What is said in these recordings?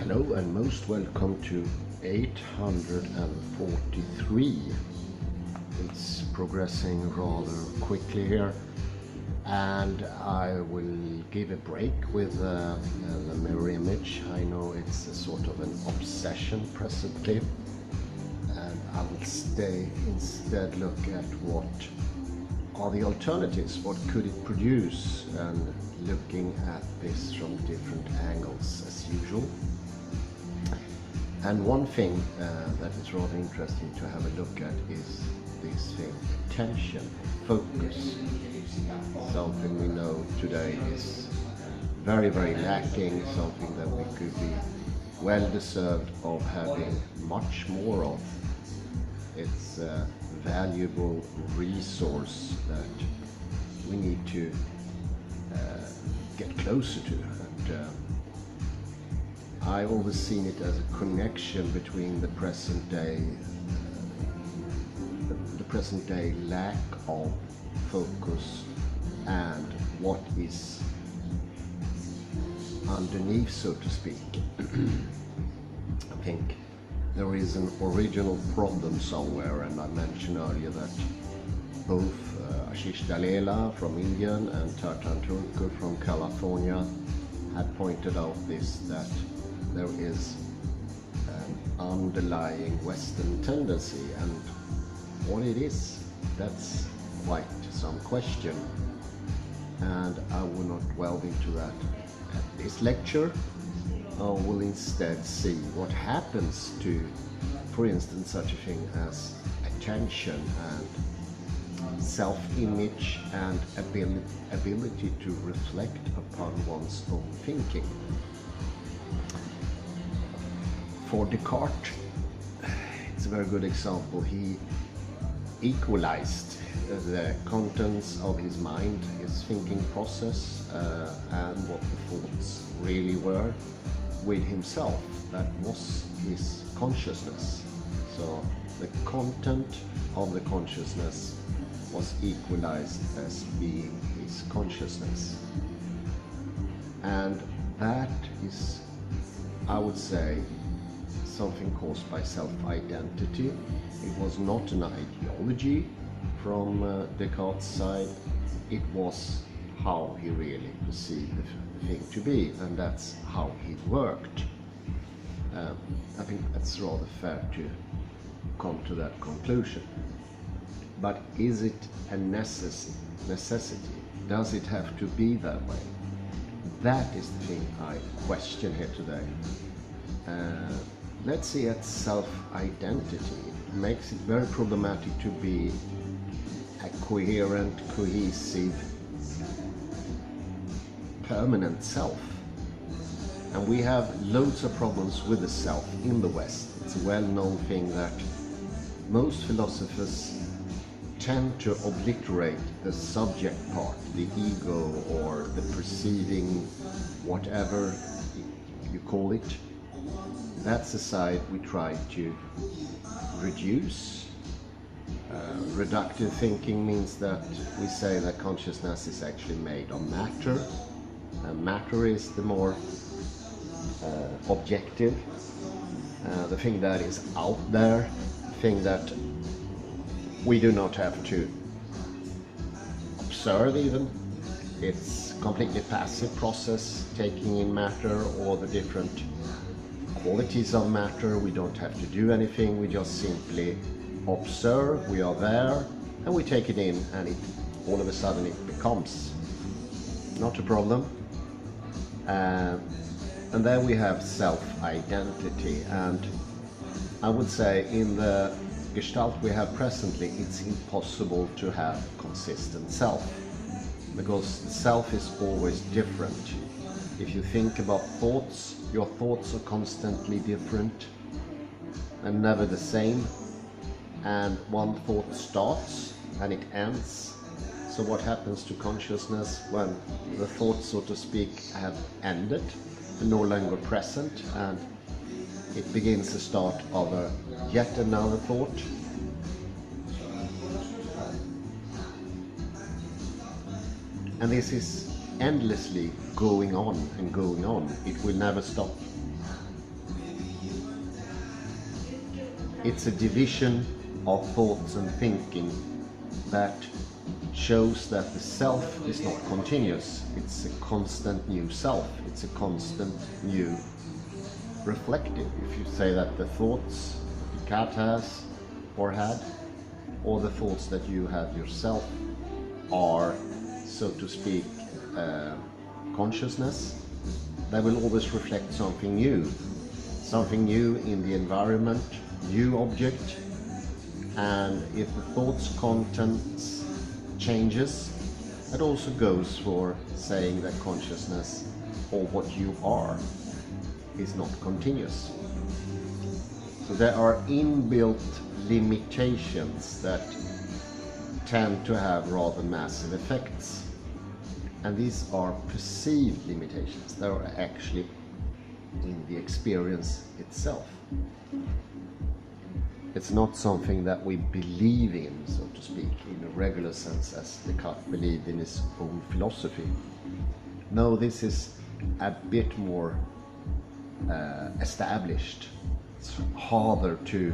Hello and most welcome to 843. It's progressing rather quickly here, and I will give a break with the mirror image. I know it's a sort of an obsession presently, and I will instead look at what are the alternatives, what could it produce, and looking at this from different angles as usual. And one thing that is rather interesting to have a look at is this thing, attention, focus. Something we know today is very, very lacking, something that we could be well deserved of having much more of. It's a valuable resource that we need to get closer to. And I've always seen it as a connection between the present day lack of focus and what is underneath, so to speak. I think there is an original problem somewhere, and I mentioned earlier that both Ashish Dalela from India and Tartan Turku from California had pointed out that there is an underlying Western tendency, and what it is, that's quite some question, and I will not delve into that at this lecture. I will instead see what happens to, for instance, such a thing as attention and self-image and ability to reflect upon one's own thinking. For Descartes, it's a very good example. He equalized the contents of his mind, his thinking process, and what the thoughts really were with himself. That was his consciousness. So the content of the consciousness was equalized as being his consciousness. And that is, I would say, something caused by self-identity. It was not an ideology from Descartes' side. It was how he really perceived the thing to be, and that's how he worked. I think that's rather fair to come to that conclusion. But is it a necessity? Does it have to be that way? That is the thing I question here today. Let's see at self-identity. It makes it very problematic to be a coherent, cohesive, permanent self. And we have loads of problems with the self in the West. It's a well-known thing that most philosophers tend to obliterate the subject part, the ego or the perceiving, whatever you call it. That's the side we try to reduce. Reductive thinking means that we say that consciousness is actually made of matter, and matter is the more objective, the thing that is out there, the thing that we do not have to observe even. It's completely passive process, taking in matter or the different qualities of matter. We don't have to do anything, we just simply observe, we are there, and we take it in, and all of a sudden it becomes not a problem. And then we have self-identity, and I would say in the Gestalt we have presently, it's impossible to have consistent self, because self is always different. If you think about thoughts, your thoughts are constantly different and never the same, and one thought starts and it ends. So what happens to consciousness when the thoughts, so to speak, have ended and no longer present, and it begins the start of yet another thought? And this is endlessly going on and going on. It will never stop. It's a division of thoughts and thinking that shows that the self is not continuous. It's a constant new self. It's a constant new reflective. If you say that the thoughts the cat has or had, or the thoughts that you have yourself are, so to speak, consciousness, they will always reflect something new in the environment, new object. And if the thoughts contents changes, it also goes for saying that consciousness, or what you are, is not continuous. So there are inbuilt limitations that tend to have rather massive effects, and these are perceived limitations. They are actually in the experience itself. It's not something that we believe in, so to speak, in a regular sense, as Descartes believed in his own philosophy. No, this is a bit more established. It's harder to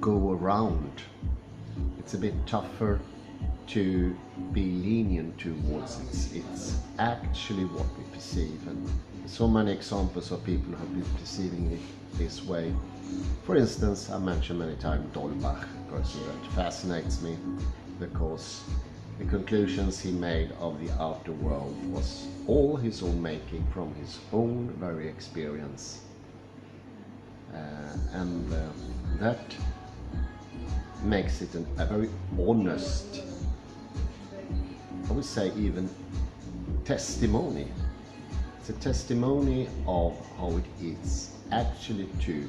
go around. It's a bit tougher to be lenient towards it. It's actually what we perceive, and so many examples of people who have been perceiving it this way. For instance, I mentioned many times Dolbach, a person that fascinates me because the conclusions he made of the outer world was all his own making from his own very experience. And that makes it a very honest, I would say even testimony. It's a testimony of how it is actually to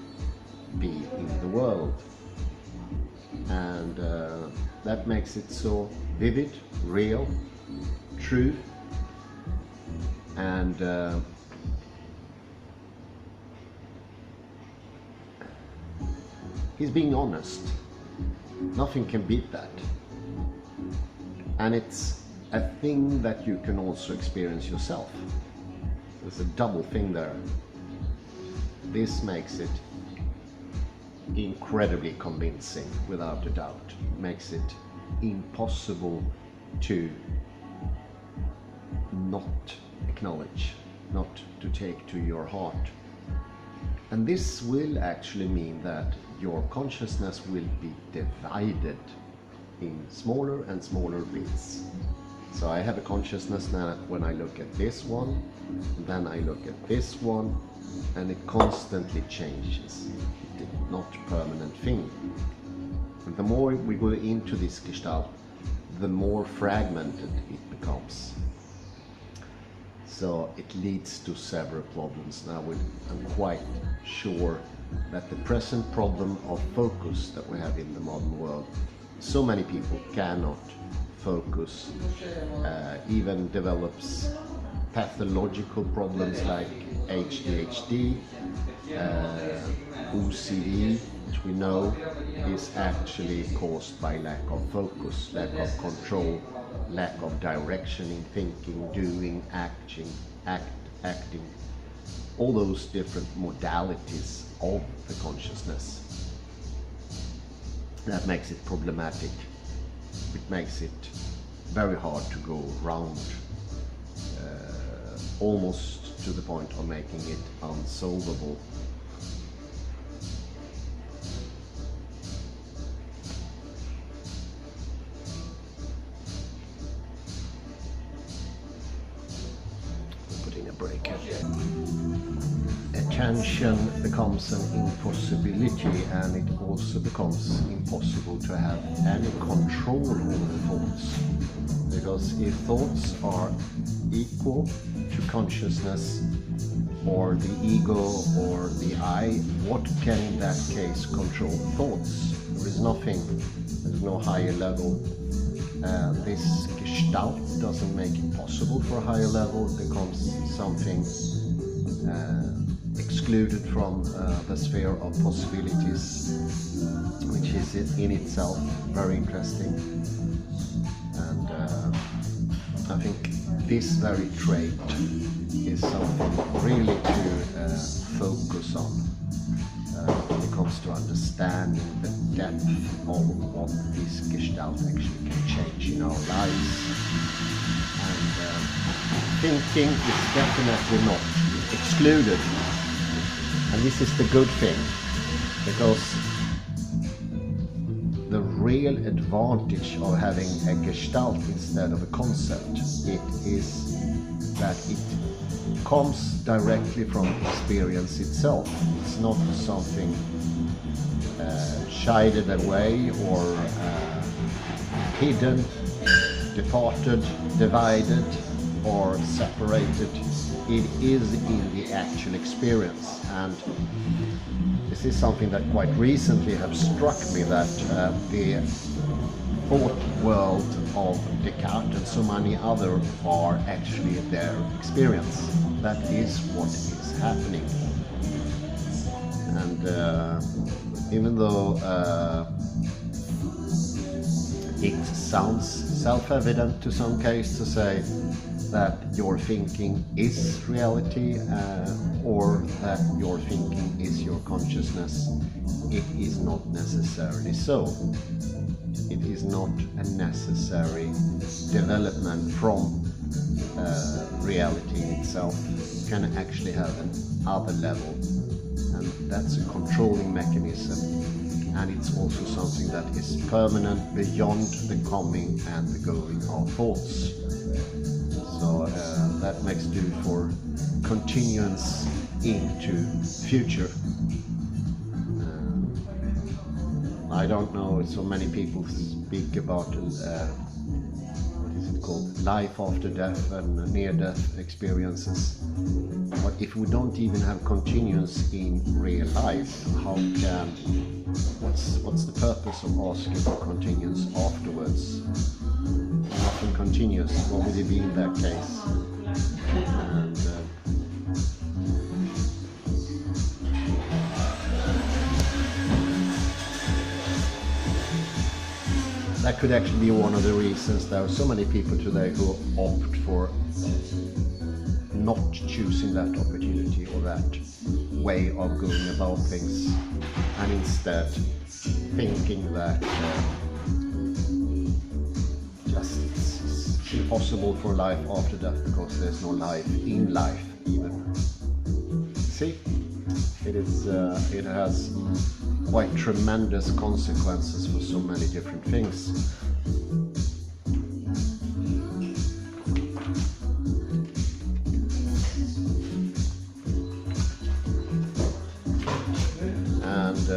be in the world. And that makes it so vivid, real, true, and he's being honest. Nothing can beat that. And it's a thing that you can also experience yourself. There's a double thing there. This makes it incredibly convincing, without a doubt. It makes it impossible to not acknowledge, not to take to your heart. And this will actually mean that your consciousness will be divided in smaller and smaller bits. So I have a consciousness now when I look at this one, then I look at this one, and it constantly changes. It's not a permanent thing. And the more we go into this gestalt, the more fragmented it becomes. So it leads to several problems. Now I'm quite sure that the present problem of focus that we have in the modern world, so many people cannot focus, even develops pathological problems like ADHD, OCD, which we know is actually caused by lack of focus, lack of control, lack of direction in thinking, doing, acting, all those different modalities of the consciousness. That makes it problematic. It makes it very hard to go around, almost to the point of making it unsolvable. Putting a break here. Attention becomes an impossibility, and it also becomes impossible to have any control over the thoughts. Because if thoughts are equal to consciousness, or the ego, or the I, what can in that case control thoughts? There is nothing, there's no higher level. This gestalt doesn't make it possible for a higher level. It becomes something excluded from the sphere of possibilities, which is in itself very interesting. And I think this very trait is something really to focus on when it comes to understanding understanding the depth of what this Gestalt actually can change in our lives. And thinking is definitely not excluded. And this is the good thing, because the real advantage of having a Gestalt instead of a concept, it is that it comes directly from experience itself. It's not something shaded away or hidden, departed, divided or separated. It is in the actual experience. And this is something that quite recently have struck me, that the thought world of Descartes and so many other are actually their experience. That is what is happening. And even though it sounds self-evident to some case to say that your thinking is reality or that your thinking is your consciousness, it is not necessarily so. It is not a necessary development from reality itself. It can actually have another level, and that's a controlling mechanism, and it's also something that is permanent beyond the coming and the going of thoughts. So that makes do for continuance into future. I don't know, so many people speak about what is it called, life after death and near-death experiences. But if we don't even have continuance in real life, how can, what's the purpose of asking for continuance afterwards? Nothing continuous, what would it be in that case? And that could actually be one of the reasons there are so many people today who opt for not choosing that opportunity or that way of going about things, and instead thinking that just it's impossible for life after death because there's no life in life even. See, it has quite tremendous consequences for so many different things. And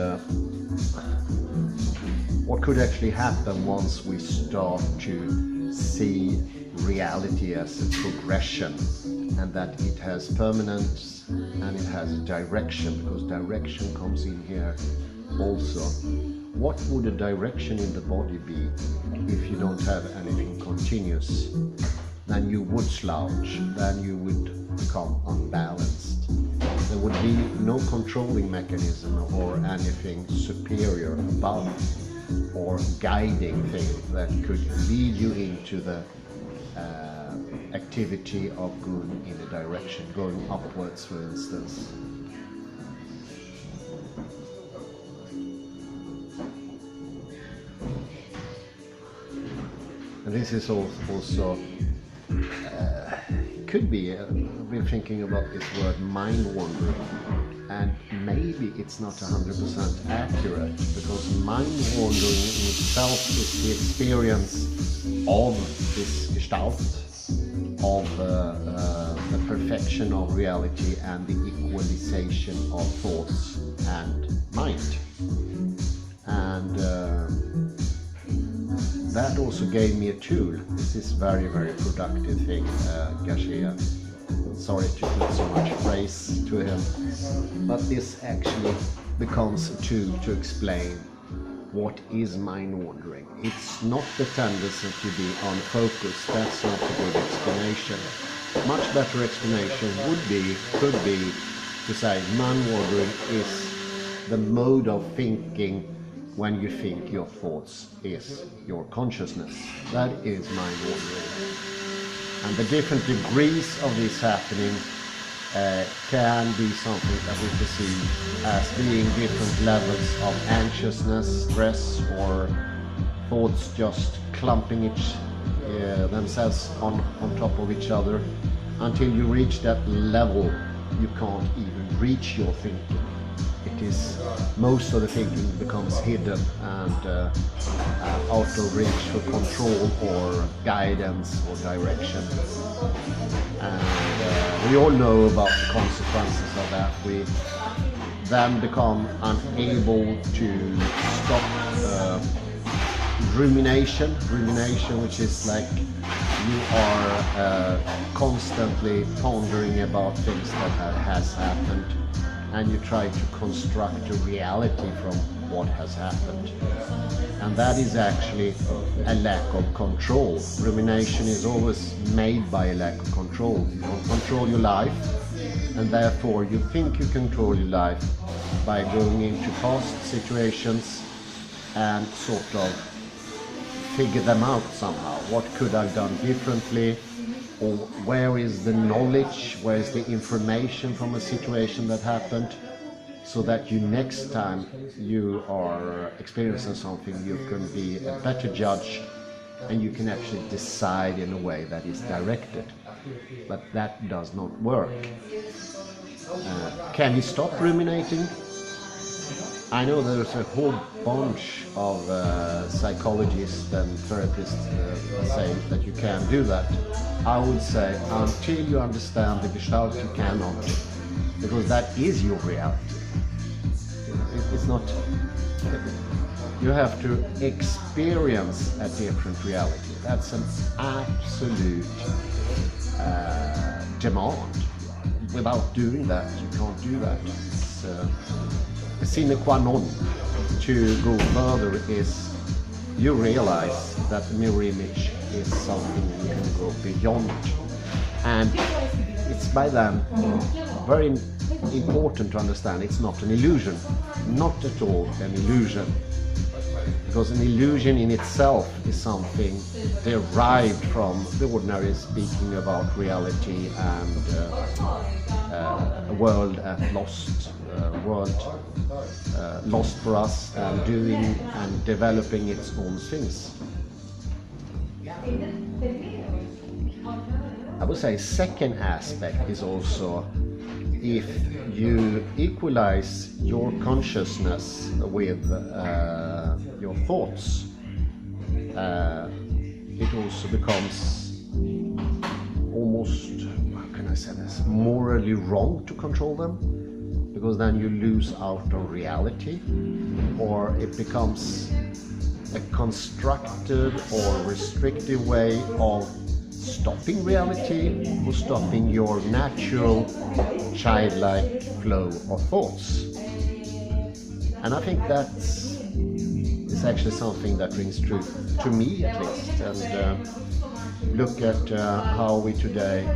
what could actually happen once we start to see reality as a progression, and that it has permanence and it has a direction, because direction comes in here also. What would a direction in the body be if you don't have anything continuous? Then you would slouch, then you would become unbalanced. There would be no controlling mechanism or anything superior above or guiding thing that could lead you into the activity of going in a direction, going upwards, for instance. And this is also could be, I've been thinking about this word mind wandering, and maybe it's not 100% accurate, because mind wandering in itself is the experience of this Gestalt, of the perfection of reality and the equalization of thoughts and mind. And that also gave me a tool. This is very, very productive thing, Garcia. Sorry to put so much praise to him, but this actually becomes a tool to explain what is mind wandering. It's not the tendency to be unfocused. That's not a good explanation. Much better explanation could be to say mind wandering is the mode of thinking when you think your thoughts is your consciousness. That is mind wandering. And the different degrees of this happening can be something that we perceive as being different levels of anxiousness, stress, or thoughts just clumping themselves on top of each other. Until you reach that level, you can't even reach your thinking. It is, most of the thinking becomes hidden and out of reach for control or guidance or direction. And we all know about the consequences of that. We then become unable to stop rumination, which is like you are constantly pondering about things that has happened, and you try to construct a reality from what has happened. And that is actually a lack of control. Rumination is always made by a lack of control. You don't control your life, and therefore you think you control your life by going into past situations and sort of figure them out somehow. What could I have done differently? Or where is the knowledge, where is the information from a situation that happened, so that you next time you are experiencing something, you can be a better judge and you can actually decide in a way that is directed. But that does not work. Can we stop ruminating? I know there's a whole bunch of psychologists and therapists say that you can do that. I would say until you understand the Gestalt, you cannot, because that is your reality. It's not. You have to experience a different reality. That's an absolute demand. Without doing that, you can't do that. It's, a sine qua non to go further is you realize that the mirror image is something you can go beyond, and it's by then very important to understand it's not an illusion, not at all an illusion, because an illusion in itself is something derived from the ordinary speaking about reality and a world at lost, lost for us, and doing and developing its own things. I would say second aspect is also, if you equalize your consciousness with your thoughts, it also becomes almost, how can I say this, morally wrong to control them, because then you lose out on reality, or it becomes a constructed or restrictive way of stopping reality or stopping your natural childlike flow of thoughts. And I think that's actually something that rings true to me, at least. And look at how we today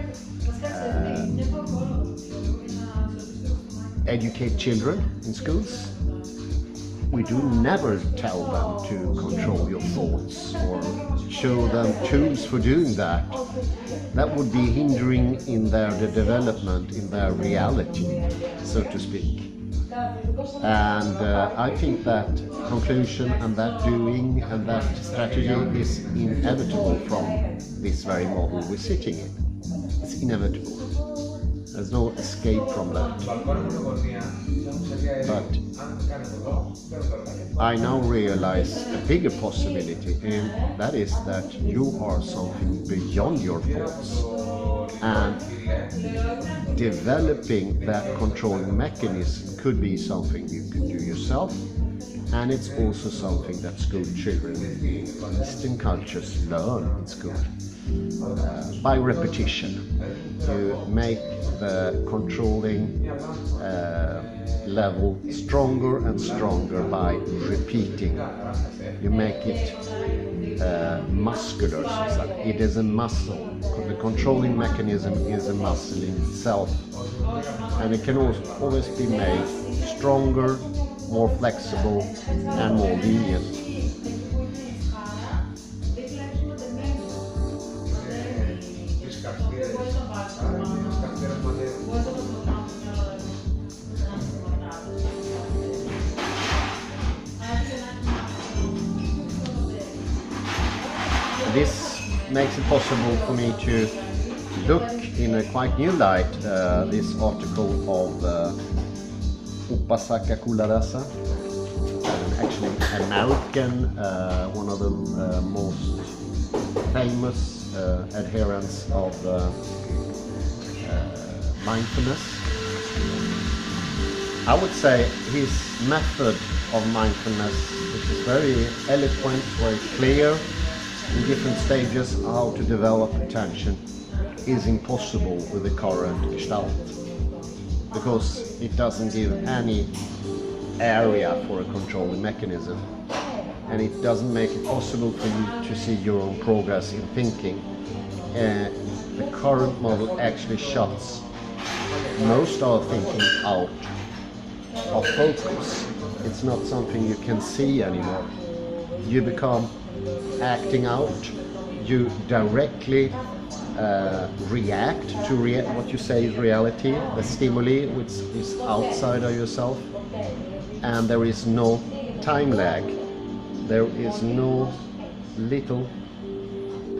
educate children in schools. We do never tell them to control your thoughts or show them tools for doing that. That would be hindering in their development, in their reality, so to speak. And I think that conclusion and that doing and that strategy is inevitable from this very model we're sitting in. It's inevitable. There's no escape from that. But I now realize a bigger possibility, and that is that you are something beyond your thoughts. And developing that controlling mechanism could be something you can do yourself, and it's also something that school children in Eastern cultures learn in school. By repetition. You make the controlling level stronger and stronger by repeating. You make it muscular, so it is a muscle. The controlling mechanism is a muscle in itself, and it can always be made stronger, more flexible, and more lenient. This makes it possible for me to look in a quite new light this article of Upasaka Kuladasa, actually American, one of the most famous adherents of mindfulness. I would say his method of mindfulness, which is very eloquent, very clear in different stages how to develop attention, is impossible with the current Gestalt, because it doesn't give any area for a controlling mechanism, and it doesn't make it possible for you to see your own progress in thinking. The current model actually shuts most of thinking out of focus. It's not something you can see anymore. You become acting out. You directly react to what you say is reality, the stimuli which is outside of yourself, and there is no time lag. There is no little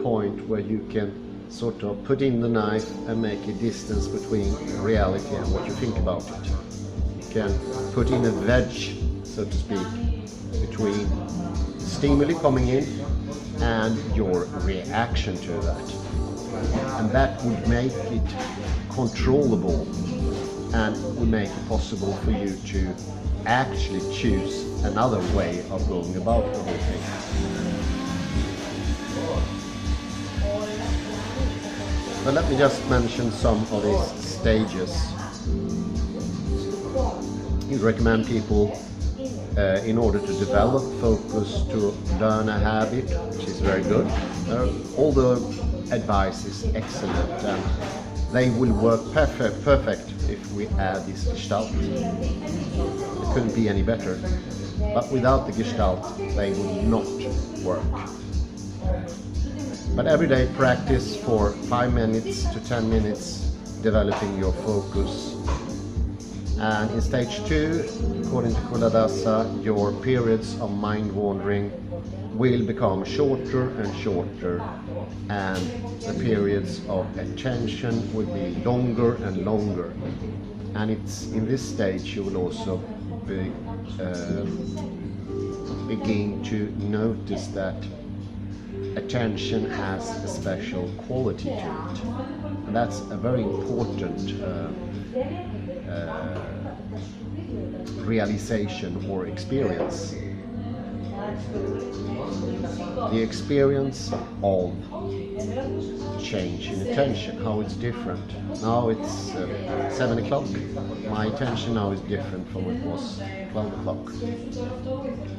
point where you can sort of put in the knife and make a distance between reality and what you think about it. You can put in a wedge, so to speak, between stimuli coming in and your reaction to that. And that would make it controllable and would make it possible for you to actually choose another way of going about the whole thing. But let me just mention some of these stages. You recommend people in order to develop focus, to learn a habit, which is very good. All the advice is excellent, and they will work perfect if we add this Gestalt. It couldn't be any better. But without the Gestalt, they would not work. But everyday practice for 5 minutes to 10 minutes, developing your focus. And in stage 2, according to Kuladasa, your periods of mind wandering will become shorter and shorter, and the periods of attention will be longer and longer. And it's in this stage you will also begin to notice that attention has a special quality to it. And that's a very important realization or experience. The experience of change in attention, how it's different. Now it's 7 o'clock. My attention now is different from what it was 12 o'clock.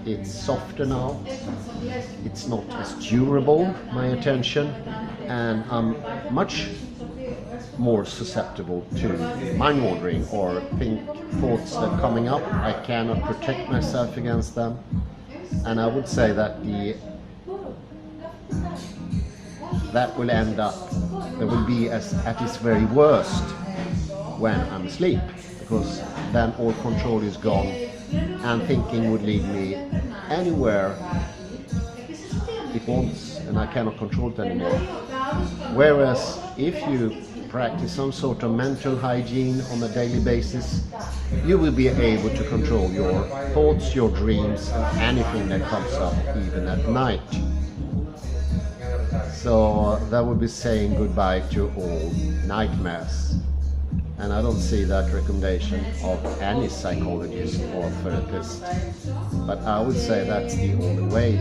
It's softer now. It's not as durable, my attention, and I'm much more susceptible to mind wandering or thoughts that are coming up. I cannot protect myself against them. And I would say that that will end up, that will be at its very worst when I'm asleep, because then all control is gone and thinking would lead me anywhere it wants, and I cannot control it anymore. Whereas if you practice some sort of mental hygiene on a daily basis, you will be able to control your thoughts, your dreams, and anything that comes up, even at night. So that would be saying goodbye to all nightmares. And I don't see that recommendation of any psychologist or therapist. But I would say that's the only way.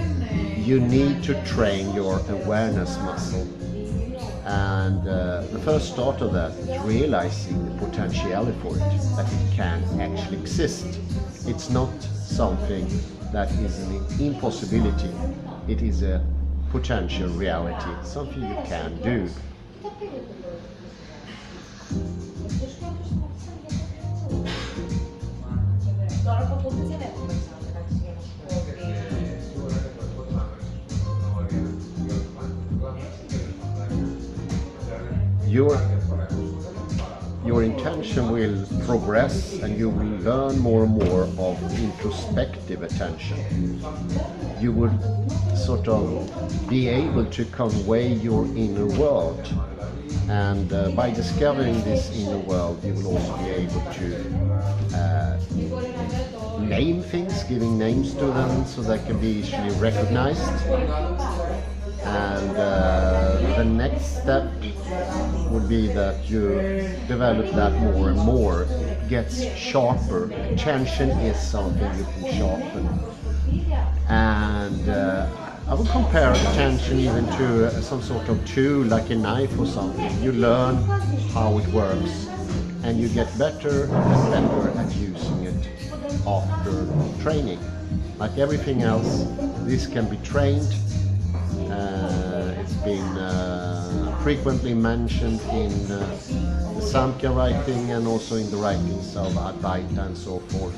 You need to train your awareness muscle. And the first start of that is realizing the potentiality for it, that it can actually exist. It's not something that is an impossibility. It is a potential reality, something you can do. Your attention will progress and you will learn more and more of introspective attention. You will sort of be able to convey your inner world. And by discovering this inner world, you will also be able to name things, giving names to them so they can be easily recognized. And the next step would be that you develop that more and more. It gets sharper. Attention is something you can sharpen. And I would compare attention even to some sort of tool, like a knife or something. You learn how it works and you get better and better at using it after training. Like everything else, this can be trained. It's been frequently mentioned in the Samkhya writing and also in the writings of Advaita and so forth.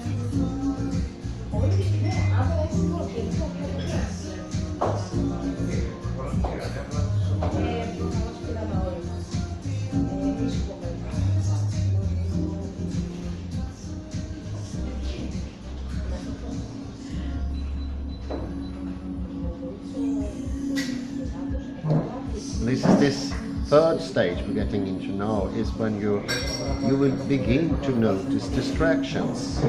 This third stage we're getting into now is when you will begin to notice distractions,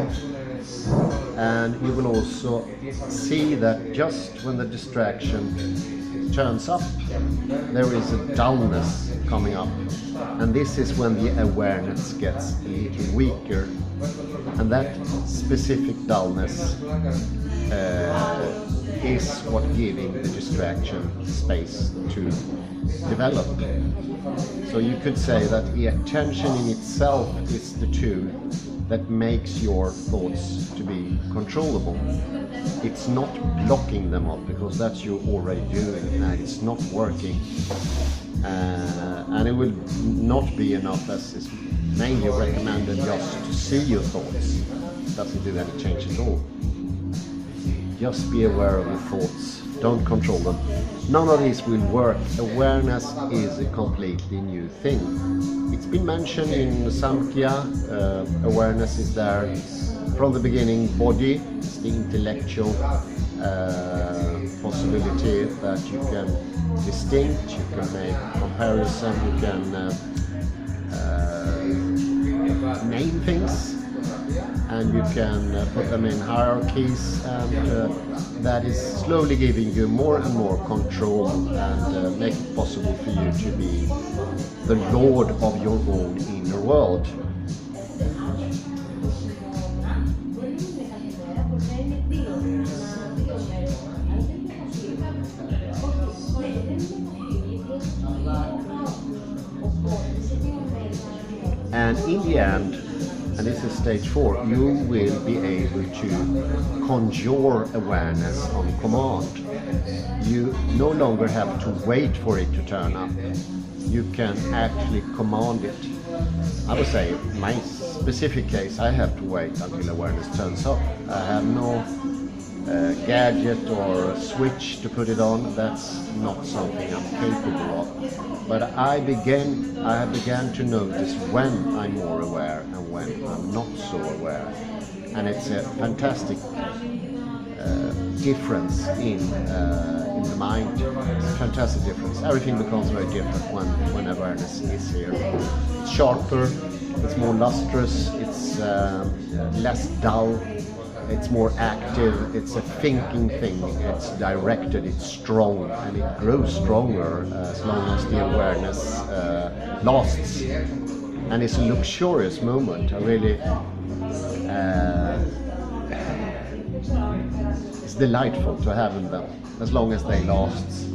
and you will also see that just when the distraction turns up, there is a dullness coming up, and this is when the awareness gets a little weaker, and that specific dullness is what giving the distraction space to develop. So you could say that the attention in itself is the tool that makes your thoughts to be controllable. It's not blocking them up, because that's you already doing and it's not working. And it will not be enough, as is mainly recommended, just to see your thoughts. It doesn't do any change at all. Just be aware of your thoughts. Don't control them. None of these will work. Awareness is a completely new thing. It's been mentioned in Samkhya. Awareness is there from the beginning. Body is the intellectual possibility that you can distinct, you can make comparison, you can name things, and you can put them in hierarchies, and that is slowly giving you more and more control and make it possible for you to be the lord of your own inner world. And in the end, and this is stage 4, you will be able to conjure awareness on command. You no longer have to wait for it to turn up. You can actually command it. I would say, in my specific case, I have to wait until awareness turns up. I have no gadget or switch to put it on. That's not something I'm capable of. But I began to notice when I'm more aware and when I'm not so aware. And it's a fantastic difference in the mind. It's a fantastic difference. Everything becomes very different when awareness is here. It's sharper, it's more lustrous, it's less dull. It's more active, it's a thinking thing, it's directed, it's strong, and it grows stronger as long as the awareness lasts. And it's a luxurious moment. I really, it's delightful to have them as long as they last.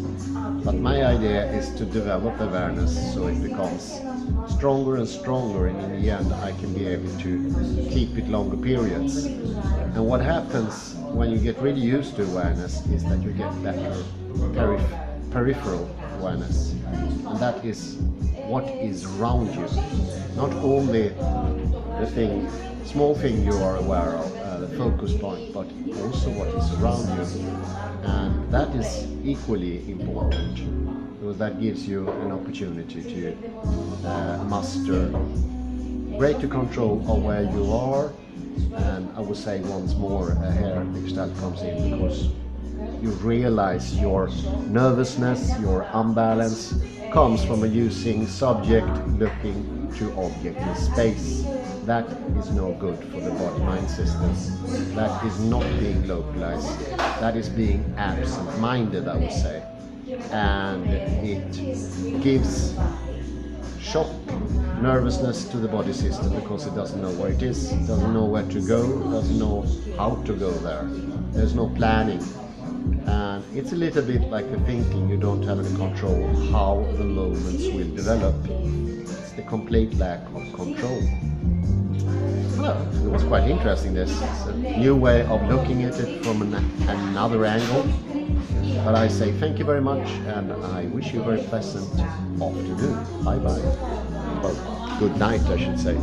But my idea is to develop awareness so it becomes stronger and stronger, and in the end I can be able to keep it longer periods. And what happens when you get really used to awareness is that you get better peripheral awareness, and that is what is around you, not only the small thing you are aware of, the focus point, but also what is around you. And that is equally important, because that gives you an opportunity to master greater control of where you are. And I would say once more, here Gestalt comes in, because you realize your nervousness, your unbalance comes from using subject looking to object in space. That is no good for the body-mind system. That is not being localized. That is being absent-minded, I would say. And it gives shock, nervousness to the body system, because it doesn't know where it is, doesn't know where to go, doesn't know how to go there. There's no planning. And it's a little bit like the thinking, you don't have any control how the moments will develop. It's the complete lack of control. Well, it was quite interesting, this. It's a new way of looking at it from another angle. But I say thank you very much, and I wish you a very pleasant afternoon. Bye bye. Well, good night, I should say.